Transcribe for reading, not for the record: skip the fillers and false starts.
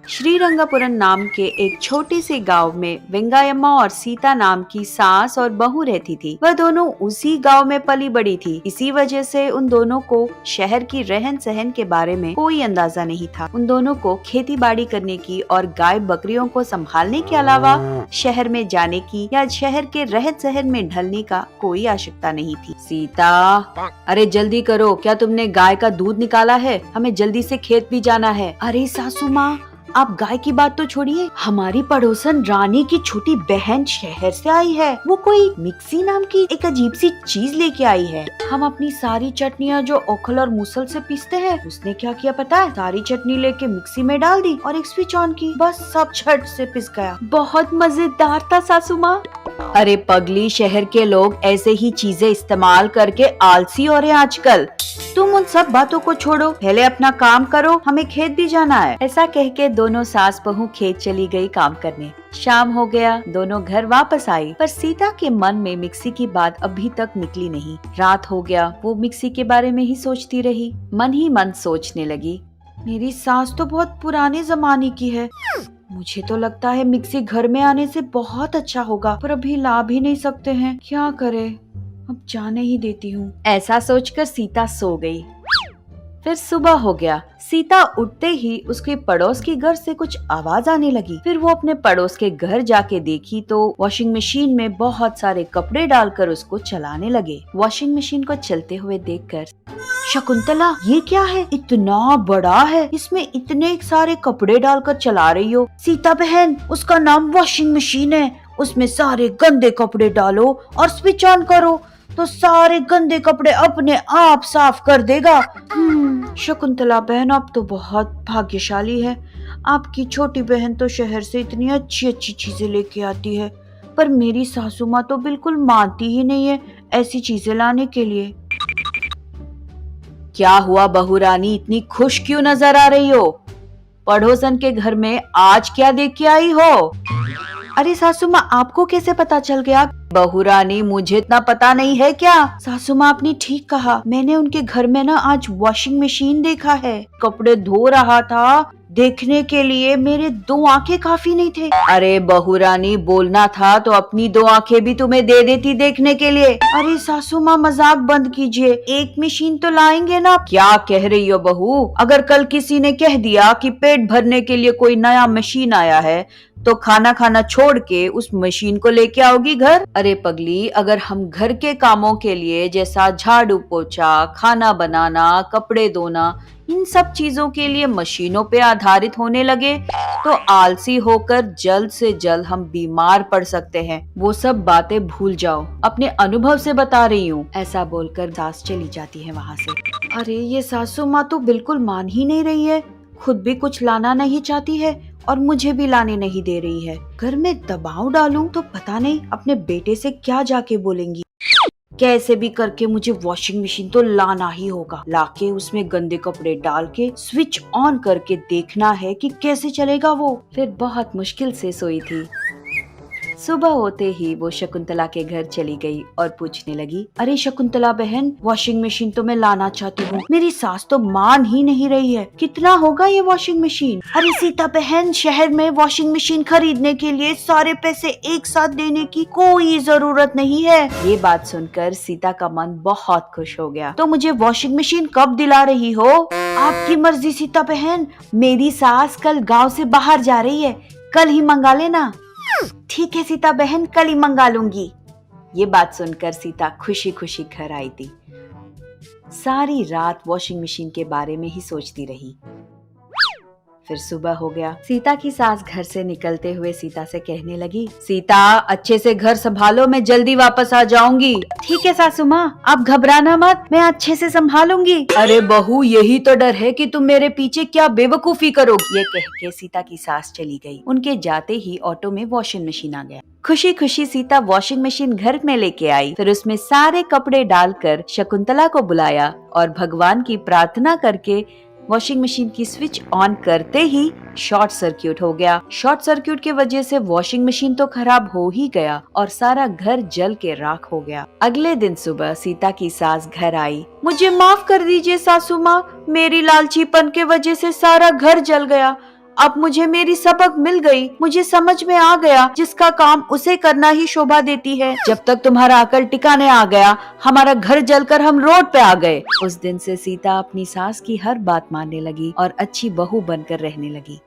श्रीरंगपुरम नाम के एक छोटे से गांव में वेंगायम्मा और सीता नाम की सास और बहू रहती थी। वह दोनों उसी गांव में पली बड़ी थी। इसी वजह से उन दोनों को शहर की रहन सहन के बारे में कोई अंदाजा नहीं था। उन दोनों को खेती बाड़ी करने की और गाय बकरियों को संभालने के अलावा शहर में जाने की या शहर के रहन सहन में ढलने का कोई आवश्यकता नहीं थी। सीता, अरे जल्दी करो, क्या तुमने गाय का दूध निकाला है? हमें जल्दी से खेत भी जाना है। अरे सासू माँ, आप गाय की बात तो छोड़िए, हमारी पड़ोसन रानी की छोटी बहन शहर से आई है। वो कोई मिक्सी नाम की एक अजीब सी चीज लेके आई है। हम अपनी सारी चटनियाँ जो ओखल और मूसल से पीसते हैं, उसने क्या किया पता है? सारी चटनी लेके मिक्सी में डाल दी और एक स्विच ऑन की, बस सब झट से पिस गया। बहुत मजेदार था सासू माँ। अरे पगली, शहर के लोग ऐसे ही चीजें इस्तेमाल करके आलसी हो रहे हैं आजकल। तुम उन सब बातों को छोड़ो, पहले अपना काम करो, हमें खेत भी जाना है। ऐसा कह के दोनों सास बहू खेत चली गई काम करने। शाम हो गया, दोनों घर वापस आई, पर सीता के मन में मिक्सी की बात अभी तक निकली नहीं। रात हो गया, वो मिक्सी के बारे में ही सोचती रही। मन ही मन सोचने लगी, मेरी सास तो बहुत पुराने जमाने की है। मुझे तो लगता है मिक्सी घर में आने से बहुत अच्छा होगा, पर अभी ला भी नहीं सकते हैं। क्या करे, अब जाने ही देती हूँ। ऐसा सोचकर सीता सो गई। फिर सुबह हो गया। सीता उठते ही उसके पड़ोस के घर से कुछ आवाज आने लगी। फिर वो अपने पड़ोस के घर जाके देखी तो वॉशिंग मशीन में बहुत सारे कपड़े डालकर उसको चलाने लगे। वॉशिंग मशीन को चलते हुए देखकर, शकुंतला, ये क्या है? इतना बड़ा है, इसमें इतने सारे कपड़े डालकर चला रही हो। सीता बहन, उसका नाम वॉशिंग मशीन है। उसमें सारे गंदे कपड़े डालो और स्विच ऑन करो तो सारे गंदे कपड़े अपने आप साफ कर देगा। शकुंतला बहन, आप तो बहुत भाग्यशाली है। आपकी छोटी बहन तो शहर से इतनी अच्छी अच्छी चीजें लेके आती है, पर मेरी सासू माँ तो बिल्कुल मानती ही नहीं है ऐसी चीजें लाने के लिए। क्या हुआ बहू रानी, इतनी खुश क्यों नजर आ रही हो? पड़ोसन के घर में आज क्या देख के आई हो? अरे सासू माँ, आपको कैसे पता चल गया? बहू रानी, मुझे इतना पता नहीं है क्या? सासू माँ, आपने ठीक कहा, मैंने उनके घर में ना आज वॉशिंग मशीन देखा है। कपड़े धो रहा था, देखने के लिए मेरे दो आंखें काफी नहीं थे। अरे बहू रानी, बोलना था तो अपनी दो आंखें भी तुम्हें दे देती देखने के लिए। अरे सासू माँ, मजाक बंद कीजिए, एक मशीन तो लाएंगे ना। क्या कह रही हो बहू? अगर कल किसी ने कह दिया कि पेट भरने के लिए कोई नया मशीन आया है तो खाना खाना छोड़ के उस मशीन को लेके आओगी घर? अरे पगली, अगर हम घर के कामों के लिए जैसा झाड़ू पोछा, खाना बनाना, कपड़े धोना, इन सब चीजों के लिए मशीनों पे आधारित होने लगे तो आलसी होकर जल्द से जल्द हम बीमार पड़ सकते हैं। वो सब बातें भूल जाओ, अपने अनुभव से बता रही हूँ। ऐसा बोलकर सास चली जाती है वहाँ से। अरे ये सासू माँ तो बिल्कुल मान ही नहीं रही है, खुद भी कुछ लाना नहीं चाहती है और मुझे भी लाने नहीं दे रही है। घर में दबाव डालूं तो पता नहीं अपने बेटे से क्या जाके बोलेंगी। कैसे भी करके मुझे वॉशिंग मशीन तो लाना ही होगा। लाके उसमें गंदे कपड़े डाल के स्विच ऑन करके देखना है कि कैसे चलेगा वो। फिर बहुत मुश्किल से सोई थी। सुबह होते ही वो शकुंतला के घर चली गई और पूछने लगी, अरे शकुंतला बहन, वॉशिंग मशीन तो मैं लाना चाहती हूँ, मेरी सास तो मान ही नहीं रही है। कितना होगा ये वॉशिंग मशीन? अरे सीता बहन, शहर में वॉशिंग मशीन खरीदने के लिए सारे पैसे एक साथ देने की कोई जरूरत नहीं है। ये बात सुनकर सीता का मन बहुत खुश हो गया। तो मुझे वॉशिंग मशीन कब दिला रही हो? आपकी मर्जी सीता बहन, मेरी सास कल गाँव से बाहर जा रही है, कल ही मंगा लेना। ठीक है सीता बहन, कल ही मंगा लूंगी। ये बात सुनकर सीता खुशी खुशी घर आई थी। सारी रात वॉशिंग मशीन के बारे में ही सोचती रही। फिर सुबह हो गया। सीता की सास घर से निकलते हुए सीता से कहने लगी, सीता, अच्छे से घर संभालो, मैं जल्दी वापस आ जाऊंगी। ठीक है सासू माँ, आप घबराना मत, मैं अच्छे से संभालूंगी। अरे बहू, यही तो डर है कि तुम मेरे पीछे क्या बेवकूफी करोगी। ये कह के सीता की सास चली गई। उनके जाते ही ऑटो में वॉशिंग मशीन आ गया। खुशी खुशी सीता वॉशिंग मशीन घर में लेके आई। फिर उसमें सारे कपड़े डालकर शकुंतला को बुलाया और भगवान की प्रार्थना करके वॉशिंग मशीन की स्विच ऑन करते ही शॉर्ट सर्किट हो गया। शॉर्ट सर्किट की वजह से वॉशिंग मशीन तो खराब हो ही गया और सारा घर जल के राख हो गया। अगले दिन सुबह सीता की सास घर आई। मुझे माफ कर दीजिए सासू माँ, मेरी लालचीपन के वजह से सारा घर जल गया। अब मुझे मेरी सबक मिल गई। मुझे समझ में आ गया जिसका काम उसे करना ही शोभा देती है। जब तक तुम्हारा अकल टिकाने आ गया, हमारा घर जलकर हम रोड पे आ गए। उस दिन से सीता अपनी सास की हर बात मानने लगी और अच्छी बहू बनकर रहने लगी।